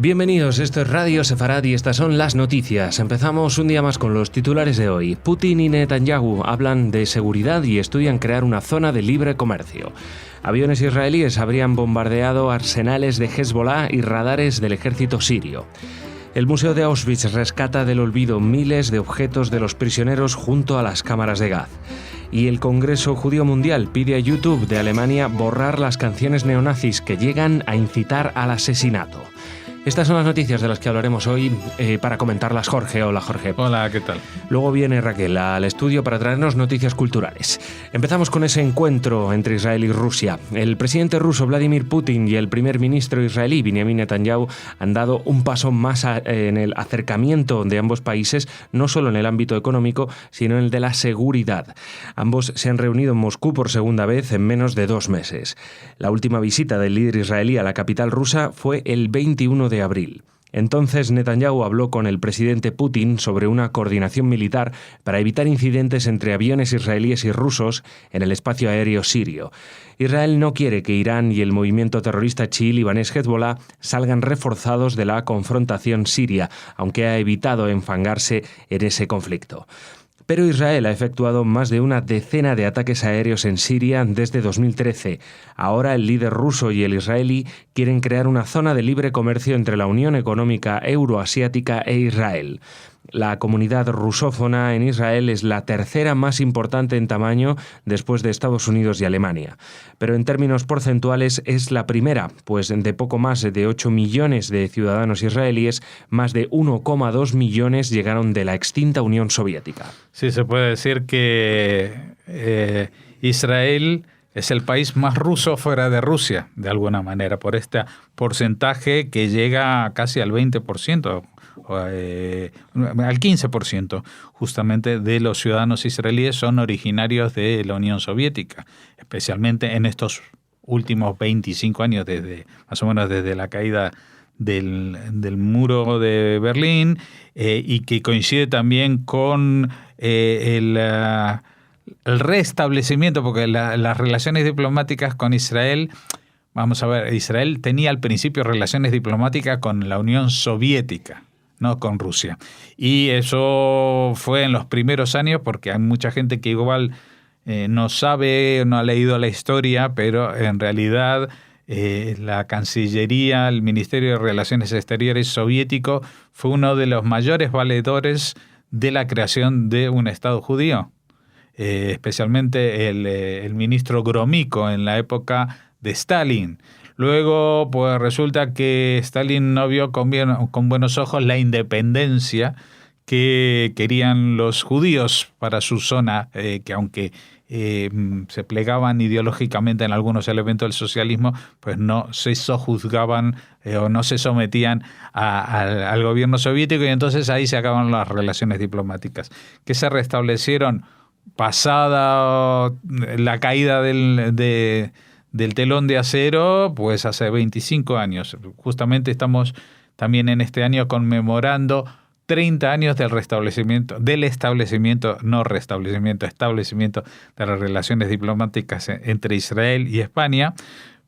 Bienvenidos, esto es Radio Sefarad y estas son las noticias. Empezamos un día más con los titulares de hoy. Putin y Netanyahu hablan de seguridad y estudian crear una zona de libre comercio. Aviones israelíes habrían bombardeado arsenales de Hezbollah y radares del ejército sirio. El Museo de Auschwitz rescata del olvido miles de objetos de los prisioneros junto a las cámaras de gas. Y el Congreso Judío Mundial pide a YouTube de Alemania borrar las canciones neonazis que llegan a incitar al asesinato. Estas son las noticias de las que hablaremos hoy para comentarlas. Jorge, hola Jorge. Hola, ¿qué tal? Luego viene Raquel al estudio para traernos noticias culturales. Empezamos con ese encuentro entre Israel y Rusia. El presidente ruso Vladimir Putin y el primer ministro israelí Benjamin Netanyahu han dado un paso más en el acercamiento de ambos países, no solo en el ámbito económico, sino en el de la seguridad. Ambos se han reunido en Moscú por segunda vez en menos de 2 meses. La última visita del líder israelí a la capital rusa fue el 21 de abril. Entonces Netanyahu habló con el presidente Putin sobre una coordinación militar para evitar incidentes entre aviones israelíes y rusos en el espacio aéreo sirio. Israel no quiere que Irán y el movimiento terrorista chií libanés Hezbollah salgan reforzados de la confrontación siria, aunque ha evitado enfangarse en ese conflicto. Pero Israel ha efectuado más de una decena de ataques aéreos en Siria desde 2013. Ahora el líder ruso y el israelí quieren crear una zona de libre comercio entre la Unión Económica Euroasiática e Israel. La comunidad rusófona en Israel es la tercera más importante en tamaño después de Estados Unidos y Alemania. Pero en términos porcentuales es la primera, pues de poco más de 8 millones de ciudadanos israelíes, más de 1,2 millones llegaron de la extinta Unión Soviética. Sí, se puede decir que Israel es el país más ruso fuera de Rusia, de alguna manera, por este porcentaje que llega casi al 20%. Al 15% justamente de los ciudadanos israelíes son originarios de la Unión Soviética, especialmente en estos últimos 25 años, más o menos desde la caída del muro de Berlín, y que coincide también con el restablecimiento, porque las relaciones diplomáticas con Israel, vamos a ver, Israel tenía al principio relaciones diplomáticas con la Unión Soviética, no con Rusia. Y eso fue en los primeros años, porque hay mucha gente que igual no sabe, no ha leído la historia, pero en realidad la Cancillería, el Ministerio de Relaciones Exteriores soviético fue uno de los mayores valedores de la creación de un Estado judío. Especialmente el ministro Gromyko en la época de Stalin. Luego, pues resulta que Stalin no vio con buenos ojos la independencia que querían los judíos para su zona, que aunque se plegaban ideológicamente en algunos elementos del socialismo, pues no se sojuzgaban o no se sometían al gobierno soviético, y entonces ahí se acaban las relaciones diplomáticas, que se restablecieron pasada la caída del telón de acero, pues hace 25 años. Justamente estamos también en este año conmemorando 30 años establecimiento de las relaciones diplomáticas entre Israel y España.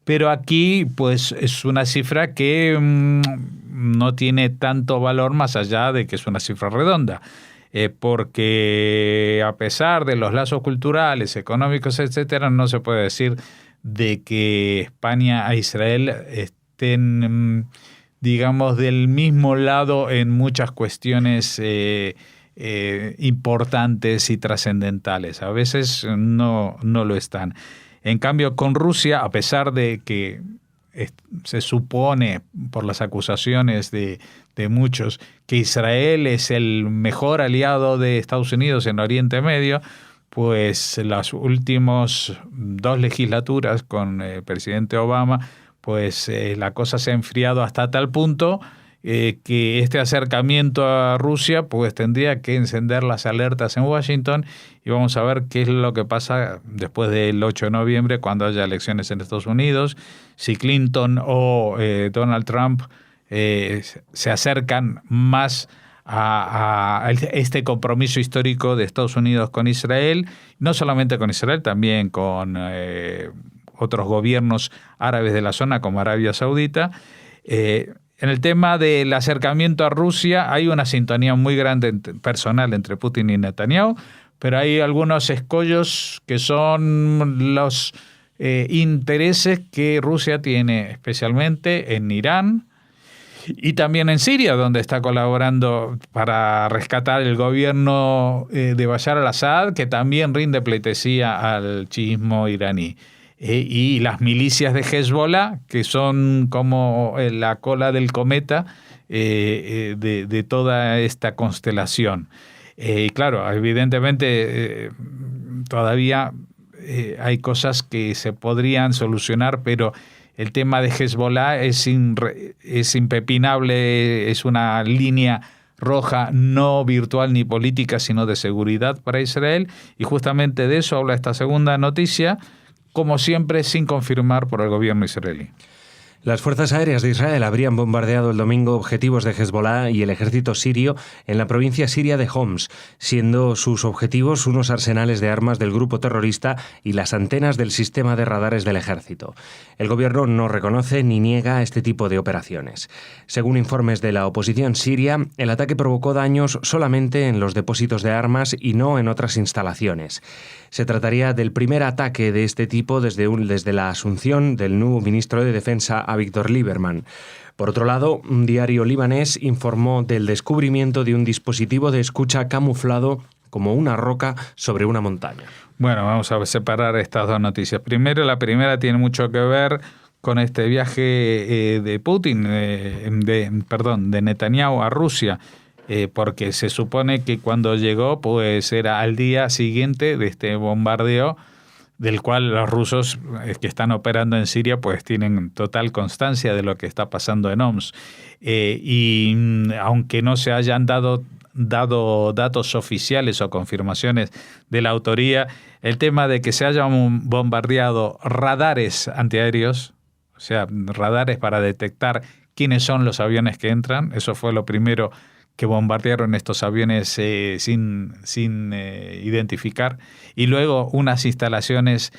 Pero aquí pues es una cifra que no tiene tanto valor, más allá de que es una cifra redonda. Porque a pesar de los lazos culturales, económicos, etcétera, no se puede decir de que España e Israel estén, digamos, del mismo lado en muchas cuestiones importantes y trascendentales. A veces no lo están. En cambio, con Rusia, a pesar de que se supone por las acusaciones de muchos que Israel es el mejor aliado de Estados Unidos en Oriente Medio, pues las últimas 2 legislaturas con el presidente Obama, pues la cosa se ha enfriado hasta tal punto que este acercamiento a Rusia pues tendría que encender las alertas en Washington, y vamos a ver qué es lo que pasa después del 8 de noviembre, cuando haya elecciones en Estados Unidos. Si Clinton o Donald Trump se acercan más a este compromiso histórico de Estados Unidos con Israel, no solamente con Israel, también con otros gobiernos árabes de la zona como Arabia Saudita. en el tema del acercamiento a Rusia hay una sintonía muy grande personal entre Putin y Netanyahu, pero hay algunos escollos que son los intereses que Rusia tiene, especialmente en Irán y también en Siria, donde está colaborando para rescatar el gobierno de Bashar al-Assad, que también rinde pleitesía al chiismo iraní. Y las milicias de Hezbollah, que son como la cola del cometa de toda esta constelación. Y claro, evidentemente todavía hay cosas que se podrían solucionar, pero el tema de Hezbollah es impepinable, es una línea roja no virtual ni política, sino de seguridad para Israel, y justamente de eso habla esta segunda noticia, como siempre sin confirmar por el gobierno israelí. Las fuerzas aéreas de Israel habrían bombardeado el domingo objetivos de Hezbollah y el ejército sirio en la provincia siria de Homs, siendo sus objetivos unos arsenales de armas del grupo terrorista y las antenas del sistema de radares del ejército. El gobierno no reconoce ni niega este tipo de operaciones. Según informes de la oposición siria, el ataque provocó daños solamente en los depósitos de armas y no en otras instalaciones. Se trataría del primer ataque de este tipo desde la asunción del nuevo ministro de Defensa, Avigdor Lieberman. Por otro lado, un diario libanés informó del descubrimiento de un dispositivo de escucha camuflado como una roca sobre una montaña. Bueno, vamos a separar estas dos noticias. Primero, la primera tiene mucho que ver con este viaje de Putin, de Netanyahu a Rusia. Porque se supone que cuando llegó pues era al día siguiente de este bombardeo, del cual los rusos que están operando en Siria pues tienen total constancia de lo que está pasando en Homs. Y aunque no se hayan dado datos oficiales o confirmaciones de la autoría, el tema de que se hayan bombardeado radares antiaéreos, o sea, radares para detectar quiénes son los aviones que entran, eso fue lo primero que bombardearon estos aviones sin identificar, y luego unas instalaciones,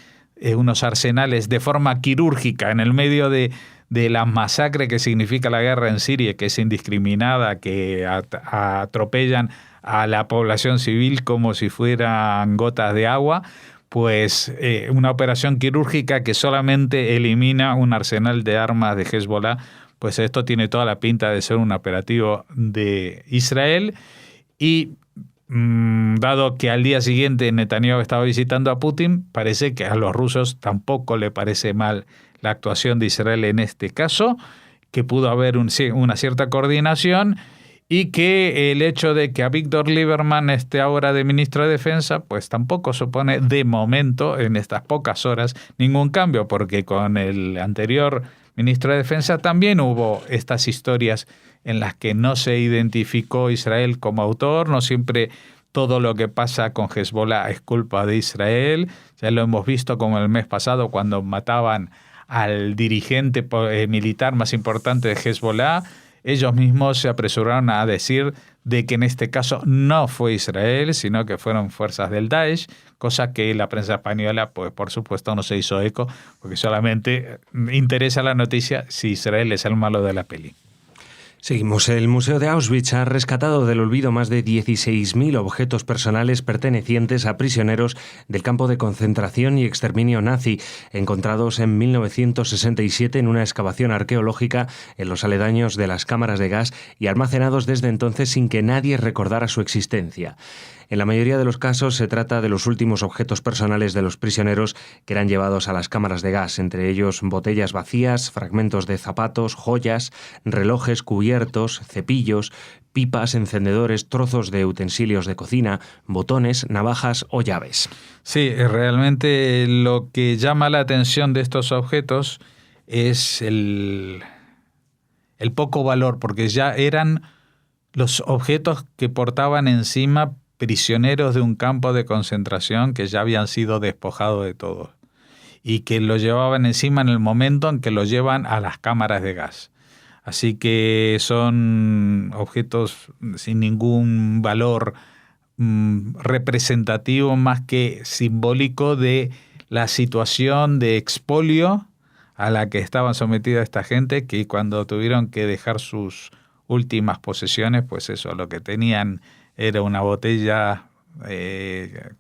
unos arsenales de forma quirúrgica en el medio de la masacre que significa la guerra en Siria, que es indiscriminada, que atropellan a la población civil como si fueran gotas de agua, pues una operación quirúrgica que solamente elimina un arsenal de armas de Hezbollah. Pues esto tiene toda la pinta de ser un operativo de Israel, y dado que al día siguiente Netanyahu estaba visitando a Putin, parece que a los rusos tampoco le parece mal la actuación de Israel en este caso, que pudo haber una cierta coordinación, y que el hecho de que Avigdor Lieberman esté ahora de ministro de Defensa, pues tampoco supone de momento, en estas pocas horas, ningún cambio, porque con el anterior ministro de Defensa también hubo estas historias en las que no se identificó Israel como autor, no siempre todo lo que pasa con Hezbollah es culpa de Israel, ya lo hemos visto como el mes pasado cuando mataban al dirigente militar más importante de Hezbollah, ellos mismos se apresuraron a decir de que en este caso no fue Israel, sino que fueron fuerzas del Daesh, cosa que la prensa española, pues por supuesto, no se hizo eco, porque solamente interesa la noticia si Israel es el malo de la peli. Seguimos. El Museo de Auschwitz ha rescatado del olvido más de 16.000 objetos personales pertenecientes a prisioneros del campo de concentración y exterminio nazi, encontrados en 1967 en una excavación arqueológica en los aledaños de las cámaras de gas y almacenados desde entonces sin que nadie recordara su existencia. En la mayoría de los casos se trata de los últimos objetos personales de los prisioneros que eran llevados a las cámaras de gas, entre ellos botellas vacías, fragmentos de zapatos, joyas, relojes, cubiertos, cepillos, pipas, encendedores, trozos de utensilios de cocina, botones, navajas o llaves. Sí, realmente lo que llama la atención de estos objetos es el poco valor, porque ya eran los objetos que portaban encima prisioneros de un campo de concentración que ya habían sido despojados de todo y que lo llevaban encima en el momento en que lo llevan a las cámaras de gas. Así que son objetos sin ningún valor representativo más que simbólico de la situación de expolio a la que estaban sometida esta gente, que cuando tuvieron que dejar sus últimas posesiones, pues eso, lo que tenían era una botella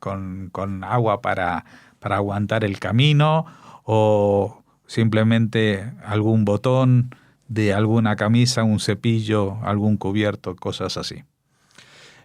con agua para aguantar el camino, o simplemente algún botón de alguna camisa, un cepillo, algún cubierto, cosas así.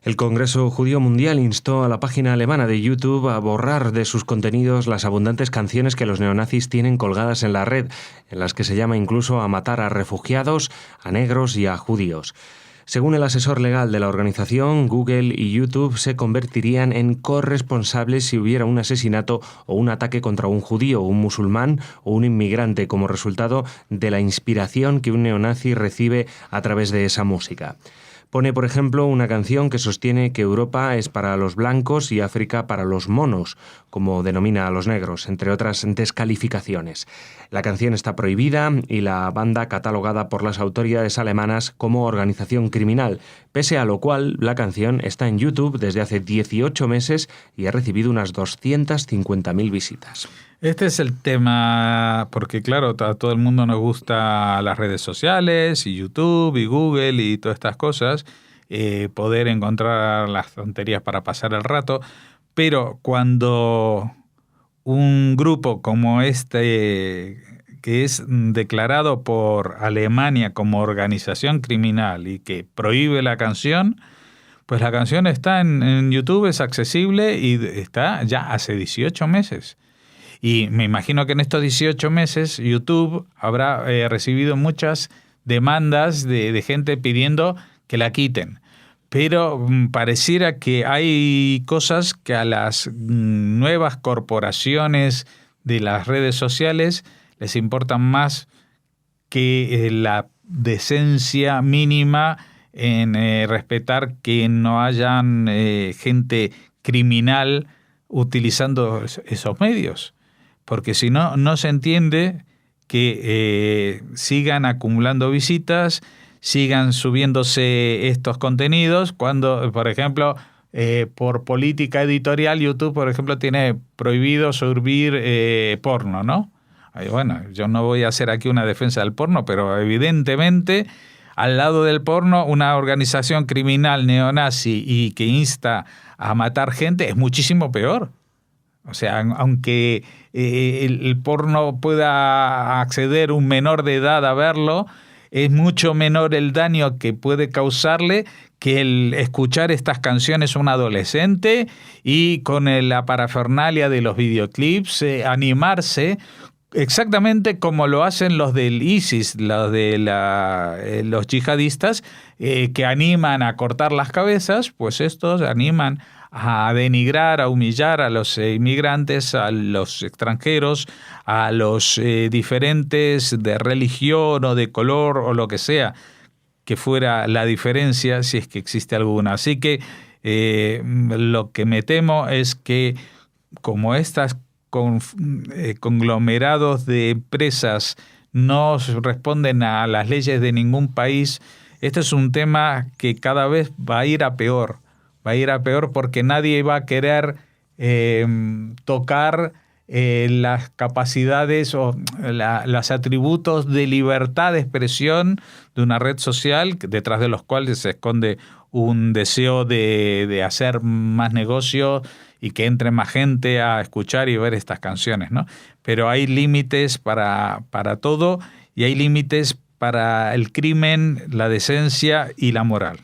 El Congreso Judío Mundial instó a la página alemana de YouTube a borrar de sus contenidos las abundantes canciones que los neonazis tienen colgadas en la red, en las que se llama incluso a matar a refugiados, a negros y a judíos. Según el asesor legal de la organización, Google y YouTube se convertirían en corresponsables si hubiera un asesinato o un ataque contra un judío, un musulmán o un inmigrante como resultado de la inspiración que un neonazi recibe a través de esa música. Pone, por ejemplo, una canción que sostiene que Europa es para los blancos y África para los monos, como denomina a los negros, entre otras descalificaciones. La canción está prohibida y la banda catalogada por las autoridades alemanas como organización criminal, pese a lo cual la canción está en YouTube desde hace 18 meses y ha recibido unas 250.000 visitas. Este es el tema, porque claro, a todo el mundo nos gusta las redes sociales y YouTube y Google y todas estas cosas, poder encontrar las tonterías para pasar el rato, pero cuando un grupo como este, que es declarado por Alemania como organización criminal y que prohíbe la canción, pues la canción está en YouTube, es accesible y está ya hace 18 meses. Y me imagino que en estos 18 meses YouTube habrá recibido muchas demandas de gente pidiendo que la quiten. Pero pareciera que hay cosas que a las nuevas corporaciones de las redes sociales les importan más que la decencia mínima en respetar que no hayan gente criminal utilizando esos medios. Porque si no, no se entiende que sigan acumulando visitas, sigan subiéndose estos contenidos, cuando, por ejemplo, por política editorial, YouTube, por ejemplo, tiene prohibido subir porno, ¿no? Bueno, yo no voy a hacer aquí una defensa del porno, pero evidentemente, al lado del porno, una organización criminal neonazi y que insta a matar gente es muchísimo peor. O sea, aunque el porno pueda acceder un menor de edad a verlo, es mucho menor el daño que puede causarle que el escuchar estas canciones a un adolescente y con la parafernalia de los videoclips, animarse, exactamente como lo hacen los del ISIS, los yihadistas, que animan a cortar las cabezas, pues estos animan a denigrar, a humillar a los inmigrantes, a los extranjeros, a los diferentes de religión o de color o lo que sea que fuera la diferencia, si es que existe alguna. Así que lo que me temo es que como estas conglomerados de empresas no responden a las leyes de ningún país, este es un tema que cada vez va a ir a peor. Va a ir a peor porque nadie va a querer tocar las capacidades o los atributos de libertad de expresión de una red social detrás de los cuales se esconde un deseo de hacer más negocio y que entre más gente a escuchar y ver estas canciones, ¿no? Pero hay límites para todo y hay límites para el crimen, la decencia y la moral.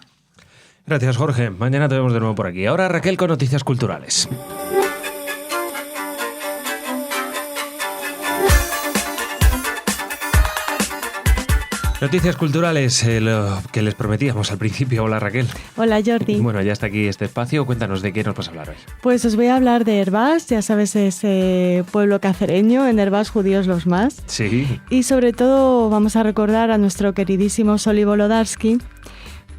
Gracias, Jorge. Mañana te vemos de nuevo por aquí. Ahora Raquel con noticias culturales. Noticias culturales, lo que les prometíamos al principio. Hola, Raquel. Hola, Jordi. Bueno, ya está aquí este espacio. Cuéntanos de qué nos vas a hablar hoy. Pues os voy a hablar de Herbás, ya sabes, ese pueblo cacereño, en Herbás judíos los más. Sí. Y sobre todo vamos a recordar a nuestro queridísimo Soli Wolodarski,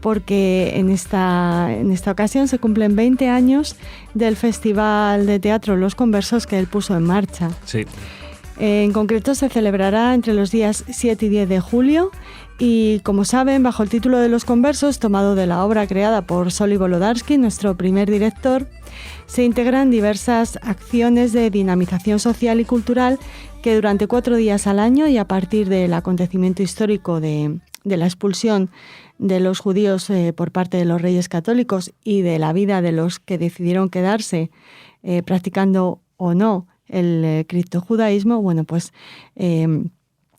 porque en esta ocasión se cumplen 20 años del Festival de Teatro Los Conversos que él puso en marcha. Sí. En concreto se celebrará entre los días 7 y 10 de julio y, como saben, bajo el título de Los Conversos, tomado de la obra creada por Soli Wolodarski, nuestro primer director, se integran diversas acciones de dinamización social y cultural que durante 4 días al año y a partir del acontecimiento histórico de la expulsión de los judíos por parte de los reyes católicos y de la vida de los que decidieron quedarse practicando o no el criptojudaísmo, bueno, pues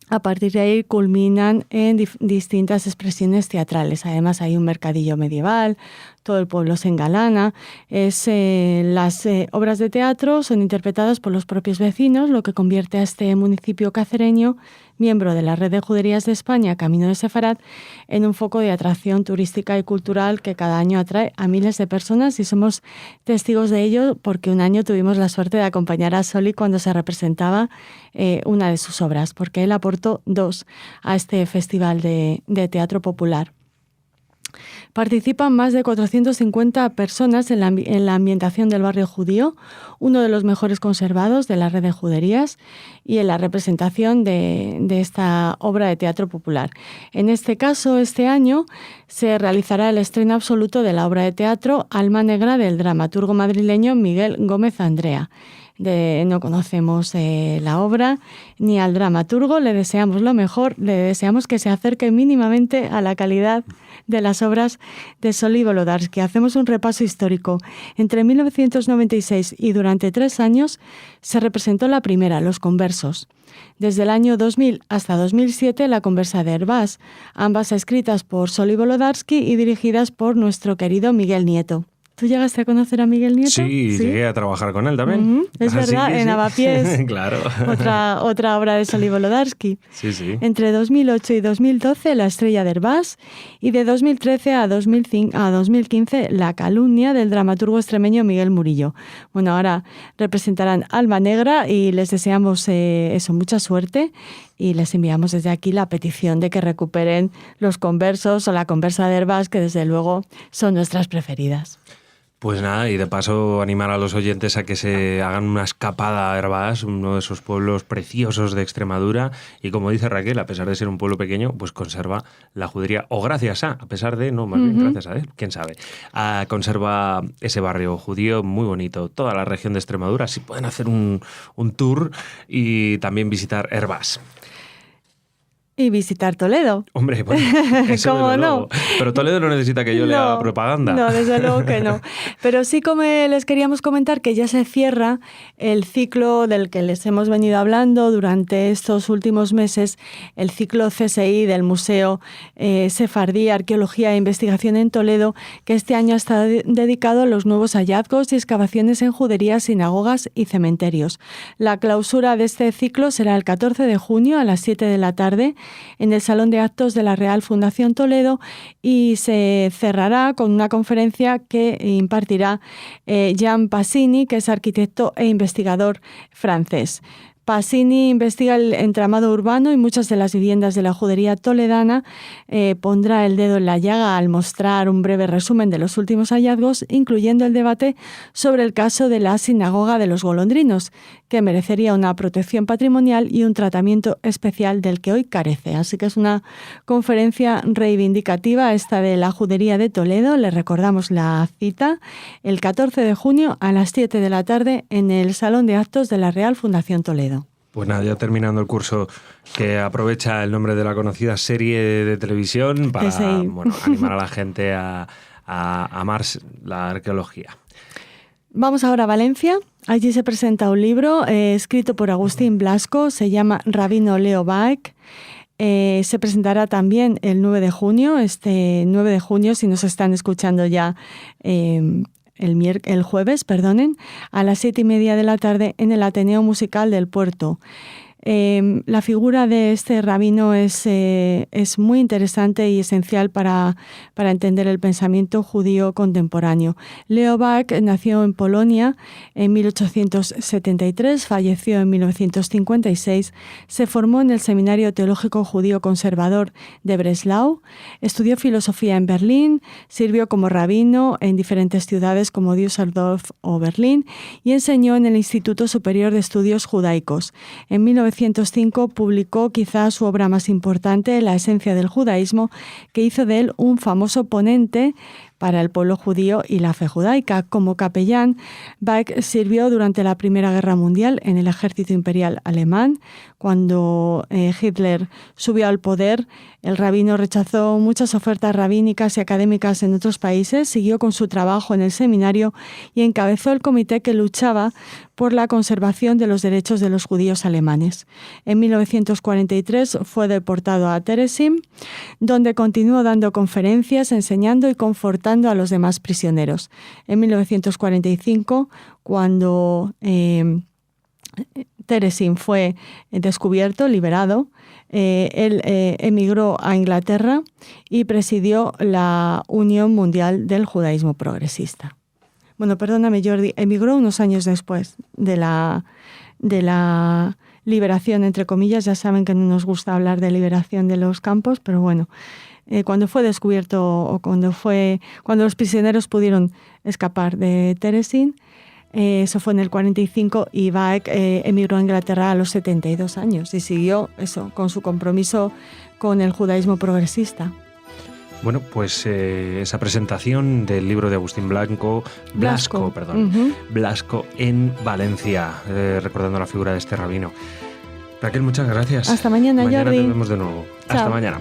a partir de ahí culminan en distintas expresiones teatrales. Además hay un mercadillo medieval, todo el pueblo se engalana. Las obras de teatro son interpretadas por los propios vecinos, lo que convierte a este municipio cacereño, miembro de la Red de Juderías de España, Camino de Sefarad, en un foco de atracción turística y cultural que cada año atrae a miles de personas, y somos testigos de ello porque un año tuvimos la suerte de acompañar a Soli cuando se representaba una de sus obras, porque él aportó 2 a este festival de teatro popular. Participan más de 450 personas en la ambientación del barrio judío, uno de los mejores conservados de la Red de Juderías, y en la representación de esta obra de teatro popular. En este caso, este año, se realizará el estreno absoluto de la obra de teatro Alma Negra del dramaturgo madrileño Miguel Gómez Andrea. No conocemos la obra ni al dramaturgo, le deseamos lo mejor, le deseamos que se acerque mínimamente a la calidad de las obras de Soli Volodarsky. Hacemos un repaso histórico. Entre 1996 y durante 3 años se representó la primera, Los Conversos. Desde el año 2000 hasta 2007, La Conversa de Hervás, ambas escritas por Soli Volodarsky y dirigidas por nuestro querido Miguel Nieto. ¿Tú llegaste a conocer a Miguel Nieto? Sí, llegué a trabajar con él también. Es verdad, en Avapiés. Claro. Otra obra de Soli Volodarsky. Sí. Entre 2008 y 2012, La Estrella de Hervás, y de 2013 a 2015, La Calumnia del dramaturgo extremeño Miguel Murillo. Bueno, ahora representarán Alma Negra y les deseamos mucha suerte, y les enviamos desde aquí la petición de que recuperen Los Conversos o La Conversa de Hervás, que desde luego son nuestras preferidas. Pues nada, y de paso animar a los oyentes a que se hagan una escapada a Hervás, uno de esos pueblos preciosos de Extremadura, y como dice Raquel, a pesar de ser un pueblo pequeño, pues conserva la judería, o gracias a pesar de, no, más bien gracias a él, quién sabe, conserva ese barrio judío muy bonito, toda la región de Extremadura. Así pueden hacer un tour y también visitar Hervás. Y visitar Toledo. Hombre, pues eso ¿Cómo no? Pero Toledo no necesita que yo le haga propaganda. No, desde luego que no. Pero sí, como les queríamos comentar, que ya se cierra el ciclo del que les hemos venido hablando durante estos últimos meses, el ciclo CSI del Museo Sefardí, Arqueología e Investigación en Toledo, que este año está dedicado a los nuevos hallazgos y excavaciones en juderías, sinagogas y cementerios. La clausura de este ciclo será el 14 de junio a las 7 de la tarde en el Salón de Actos de la Real Fundación Toledo, y se cerrará con una conferencia que impartirá Jean Passini, que es arquitecto e investigador francés. Passini investiga el entramado urbano y muchas de las viviendas de la judería toledana. Pondrá el dedo en la llaga al mostrar un breve resumen de los últimos hallazgos, incluyendo el debate sobre el caso de la sinagoga de los Golondrinos, que merecería una protección patrimonial y un tratamiento especial del que hoy carece. Así que es una conferencia reivindicativa esta de la judería de Toledo. Les recordamos la cita: el 14 de junio a las 7 de la tarde en el Salón de Actos de la Real Fundación Toledo. Pues nada, ya terminando el curso, que aprovecha el nombre de la conocida serie de televisión para animar a la gente a amar la arqueología. Vamos ahora a Valencia. Allí se presenta un libro escrito por Agustín Blasco, se llama Rabino Leo Baek. Se presentará también el 9 de junio, si nos están escuchando ya el jueves, a las 7:30 de la tarde en el Ateneo Musical del Puerto. La figura de este rabino es muy interesante y esencial para entender el pensamiento judío contemporáneo. Leo Baek nació en Polonia en 1873, falleció en 1956, se formó en el Seminario Teológico Judío Conservador de Breslau, estudió filosofía en Berlín, sirvió como rabino en diferentes ciudades como Düsseldorf o Berlín y enseñó en el Instituto Superior de Estudios Judaicos. En 1905 publicó quizá su obra más importante, La esencia del judaísmo, que hizo de él un famoso ponente para el pueblo judío y la fe judaica. Como capellán, Bach sirvió durante la Primera Guerra Mundial en el ejército imperial alemán. Cuando Hitler subió al poder, el rabino rechazó muchas ofertas rabínicas y académicas en otros países, siguió con su trabajo en el seminario y encabezó el comité que luchaba por la conservación de los derechos de los judíos alemanes. En 1943 fue deportado a Terezín, donde continuó dando conferencias, enseñando y confortando a los demás prisioneros. En 1945, cuando Terezín fue descubierto, liberado, él emigró a Inglaterra y presidió la Unión Mundial del Judaísmo Progresista. Bueno, perdóname, Jordi, emigró unos años después de la liberación, entre comillas. Ya saben que no nos gusta hablar de liberación de los campos, pero bueno, cuando fue descubierto o cuando los prisioneros pudieron escapar de Terezín, eso fue en el 45 y Bach emigró a Inglaterra a los 72 años y siguió eso con su compromiso con el judaísmo progresista. Bueno, pues esa presentación del libro de Agustín Blasco en Valencia, recordando la figura de este rabino. Raquel, muchas gracias. Hasta mañana, Jordi. Mañana te vemos de nuevo. Chao. Hasta mañana.